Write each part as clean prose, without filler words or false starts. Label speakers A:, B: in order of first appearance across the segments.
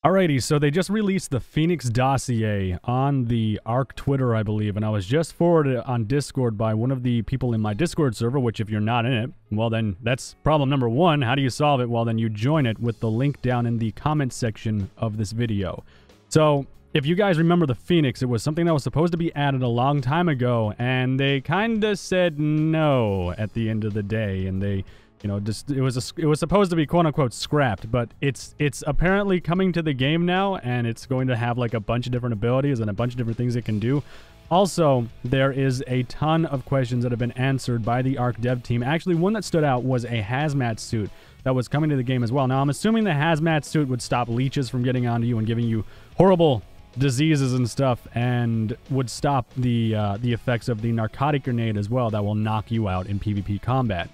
A: Alrighty, so they just released the Phoenix Dossier on the ARK Twitter, I believe, and I was just forwarded on Discord by one of the people in my Discord server, which if you're not in it, well then, that's problem number one. How do you solve it? Well then, you join it with the link down in the comment section of this video. So, if you guys remember the Phoenix, it was something that was supposed to be added a long time ago, and they kinda said no at the end of the day, and they... You know, just it was supposed to be quote unquote scrapped, but it's apparently coming to the game now, and it's going to have like a bunch of different abilities and a bunch of different things it can do. Also, there is a ton of questions that have been answered by the ARK dev team. Actually, one that stood out was a hazmat suit that was coming to the game as well. Now, I'm assuming the hazmat suit would stop leeches from getting onto you and giving you horrible diseases and stuff, and would stop the effects of the narcotic grenade as well that will knock you out in PvP combat.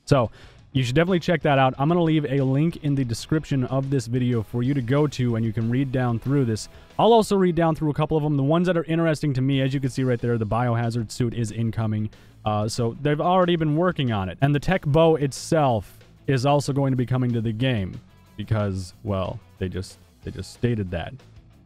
A: So, you should definitely check that out. I'm going to leave a link in the description of this video for you to go to, and you can read down through this. I'll also read down through a couple of them. The ones that are interesting to me, as you can see right there, the biohazard suit is incoming. So, they've already been working on it. And the tech bow itself is also going to be coming to the game. Because, well, they just stated that.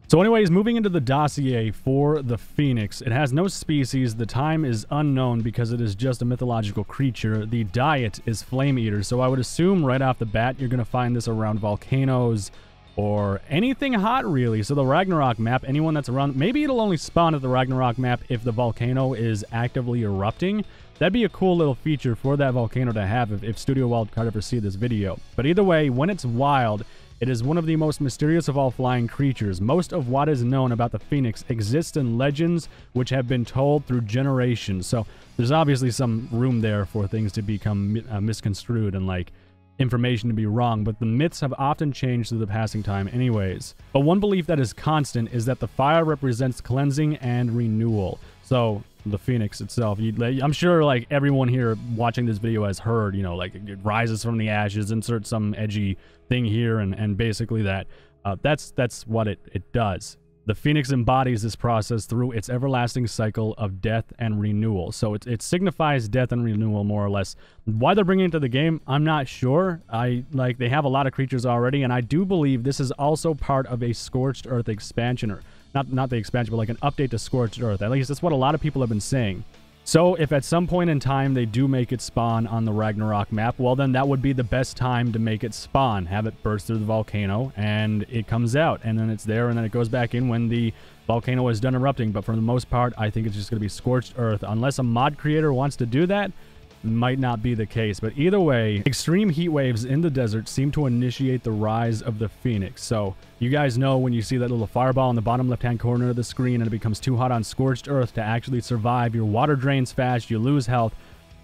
A: So anyways, moving into the dossier for the Phoenix, it has no species, the time is unknown because it is just a mythological creature, the diet is flame eater, so I would assume right off the bat you're going to find this around volcanoes or anything hot really. So the Ragnarok map, anyone that's around, maybe it'll only spawn at the Ragnarok map if the volcano is actively erupting. That'd be a cool little feature for that volcano to have if Studio Wildcard ever see this video. But either way, when it's wild, it is one of the most mysterious of all flying creatures. Most of what is known about the Phoenix exists in legends which have been told through generations. So there's obviously some room there for things to become misconstrued and like information to be wrong, but the myths have often changed through the passing time anyways. But one belief that is constant is that the fire represents cleansing and renewal. So the Phoenix itself, I'm sure like everyone here watching this video has heard, you know, like it rises from the ashes, insert some edgy thing here, and basically that's what it does. The Phoenix embodies this process through its everlasting cycle of death and renewal. So it signifies death and renewal more or less. Why they're bringing it to the game, I'm not sure. They have a lot of creatures already, and I do believe this is also part of a Scorched Earth expansion, or not the expansion, but like an update to Scorched Earth. At least that's what a lot of people have been saying. So if at some point in time they do make it spawn on the Ragnarok map, well then that would be the best time to make it spawn. Have it burst through the volcano and it comes out, and then it's there, and then it goes back in when the volcano is done erupting. But for the most part, I think it's just going to be Scorched Earth. Unless a mod creator wants to do that, might not be the case. But either way, extreme heat waves in the desert seem to initiate the rise of the Phoenix. So you guys know when you see that little fireball in the bottom left hand corner of the screen and it becomes too hot on Scorched Earth to actually survive, your water drains fast, you lose health.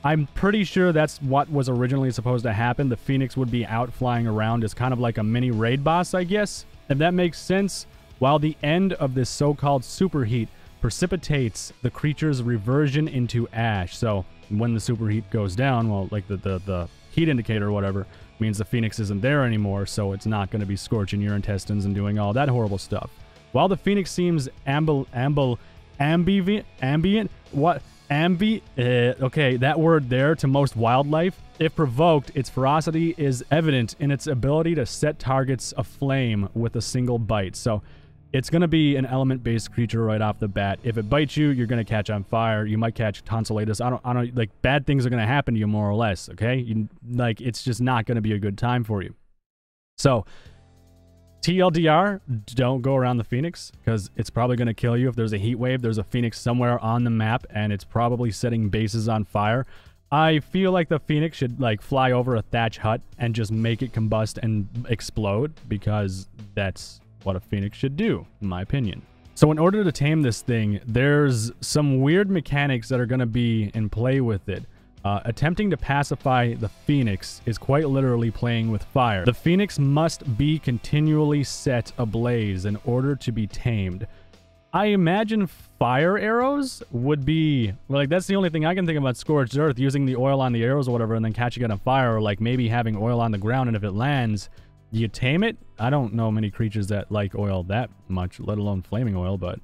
A: I'm pretty sure that's what was originally supposed to happen. The Phoenix would be out flying around as kind of like a mini raid boss, I guess, if that makes sense. While the end of this so-called superheat precipitates the creature's reversion into ash. So when the superheat goes down, well, like the heat indicator or whatever, means the Phoenix isn't there anymore, so it's not going to be scorching your intestines and doing all that horrible stuff. While the Phoenix seems ambient, okay, that word there to most wildlife, if provoked, its ferocity is evident in its ability to set targets aflame with a single bite. So it's going to be an element-based creature right off the bat. If it bites you, you're going to catch on fire. You might catch tonsillitis. I don't, like, bad things are going to happen to you more or less, okay? It's just not going to be a good time for you. So, TLDR, don't go around the Phoenix, because it's probably going to kill you. If there's a heat wave, there's a Phoenix somewhere on the map, and it's probably setting bases on fire. I feel like the Phoenix should, like, fly over a thatch hut and just make it combust and explode, because that's what a Phoenix should do, in my opinion. So in order to tame this thing, there's some weird mechanics that are going to be in play with it. Attempting to pacify the Phoenix is quite literally playing with fire. The Phoenix must be continually set ablaze in order to be tamed. I imagine fire arrows would be, like, that's the only thing I can think about Scorched Earth, using the oil on the arrows or whatever and then catching it on fire, or like maybe having oil on the ground, and if it lands, you tame it? I don't know many creatures that like oil that much, let alone flaming oil, but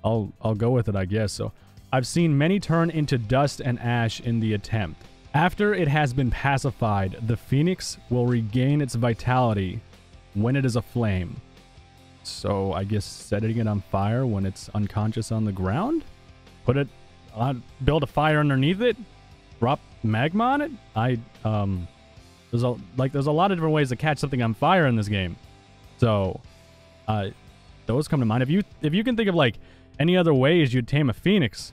A: I'll go with it, I guess. So I've seen many turn into dust and ash in the attempt. After it has been pacified, the Phoenix will regain its vitality when it is aflame. So I guess setting it on fire when it's unconscious on the ground? Put it on, build a fire underneath it? Drop magma on it? There's a lot of different ways to catch something on fire in this game. So, those come to mind. If you can think of like any other ways you'd tame a phoenix,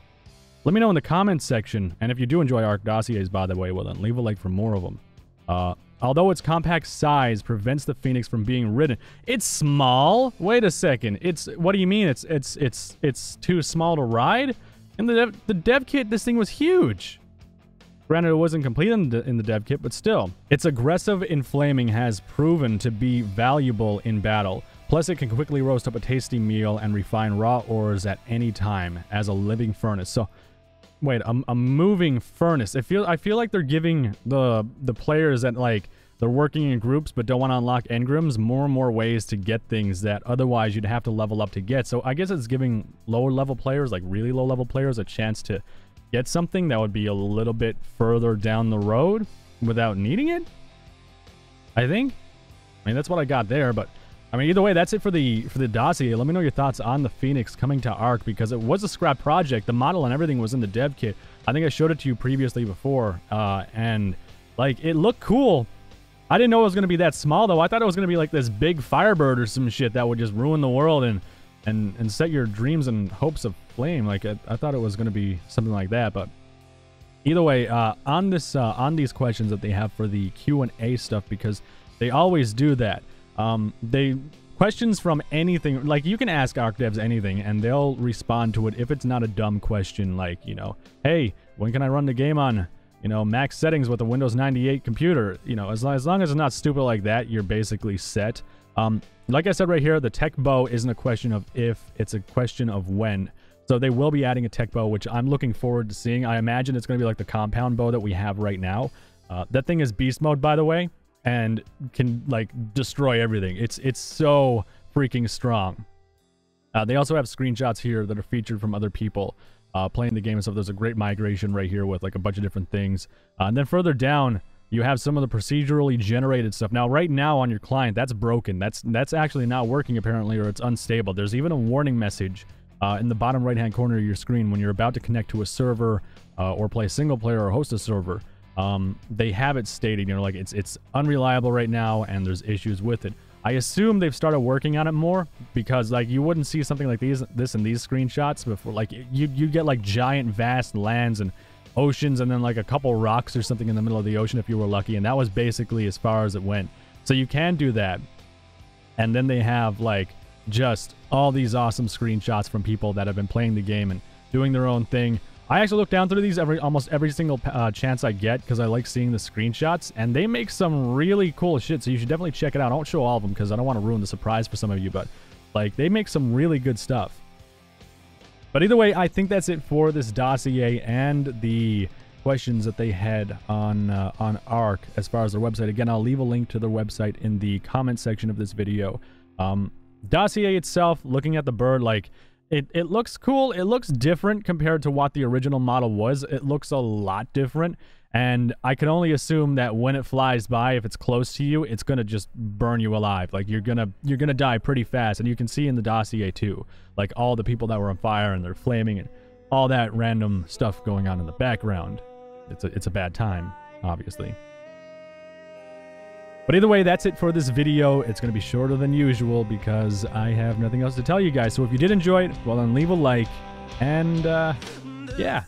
A: let me know in the comments section. And if you do enjoy ARK dossiers, by the way, well then leave a like for more of them. Although its compact size prevents the phoenix from being ridden. It's small. Wait a second. What do you mean? It's too small to ride? In the dev kit, this thing was huge. Granted, it wasn't complete in the dev kit, but still. Its aggressive inflaming has proven to be valuable in battle. Plus, it can quickly roast up a tasty meal and refine raw ores at any time as a living furnace. So, wait, a moving furnace. I feel like they're giving the players that, like, they're working in groups but don't want to unlock engrams more and more ways to get things that otherwise you'd have to level up to get. So I guess it's giving lower level players, like really low level players, a chance to get something that would be a little bit further down the road without needing it, I think. I mean, that's what I got there, but I mean, either way, that's it for the dossier. Let me know your thoughts on the Phoenix coming to ARK, because it was a scrap project. The model and everything was in the dev kit. I think I showed it to you previously before, and like, it looked cool. I didn't know it was going to be that small, though. I thought it was going to be like this big Firebird or some shit that would just ruin the world and set your dreams and hopes aflame. Like, I thought it was going to be something like that, but either way, on these questions that they have for the Q&A stuff, because they always do that. Questions from anything, like, you can ask ARK devs anything and they'll respond to it if it's not a dumb question, like, you know, hey, when can I run the game on, you know, max settings with a Windows 98 computer? You know, as long as it's not stupid like that, you're basically set. Like I said right here, the tech bow isn't a question of if, it's a question of when. So they will be adding a tech bow, which I'm looking forward to seeing. I imagine it's going to be like the compound bow that we have right now. That thing is beast mode, by the way, and can, like, destroy everything. It's so freaking strong. They also have screenshots here that are featured from other people playing the game and stuff. There's a great migration right here with like a bunch of different things. And then further down, you have some of the procedurally generated stuff. Now, right now on your client, that's broken. That's actually not working apparently, or it's unstable. There's even a warning message in the bottom right-hand corner of your screen when you're about to connect to a server or play single player or host a server. They have it stated, you know, like it's unreliable right now and there's issues with it. I assume they've started working on it more, because like you wouldn't see something like this in these screenshots before. Like you get like giant vast lands and oceans and then like a couple rocks or something in the middle of the ocean if you were lucky, and that was basically as far as it went. So you can do that. And then they have like just all these awesome screenshots from people that have been playing the game and doing their own thing. I actually look down through these almost every single chance I get, because I like seeing the screenshots, and they make some really cool shit, so you should definitely check it out. I won't show all of them because I don't want to ruin the surprise for some of you, but like, they make some really good stuff. But either way, I think that's it for this dossier and the questions that they had on ARK as far as their website. Again, I'll leave a link to their website in the comment section of this video. Dossier itself, looking at the bird, like, it looks cool. It looks different compared to what the original model was. It looks a lot different, and I can only assume that when it flies by, if it's close to you, it's gonna just burn you alive. Like, you're gonna die pretty fast. And you can see in the dossier too, like all the people that were on fire and they're flaming and all that random stuff going on in the background. It's a bad time, obviously. But either way, that's it for this video. It's going to be shorter than usual because I have nothing else to tell you guys. So if you did enjoy it, well then leave a like. And yeah.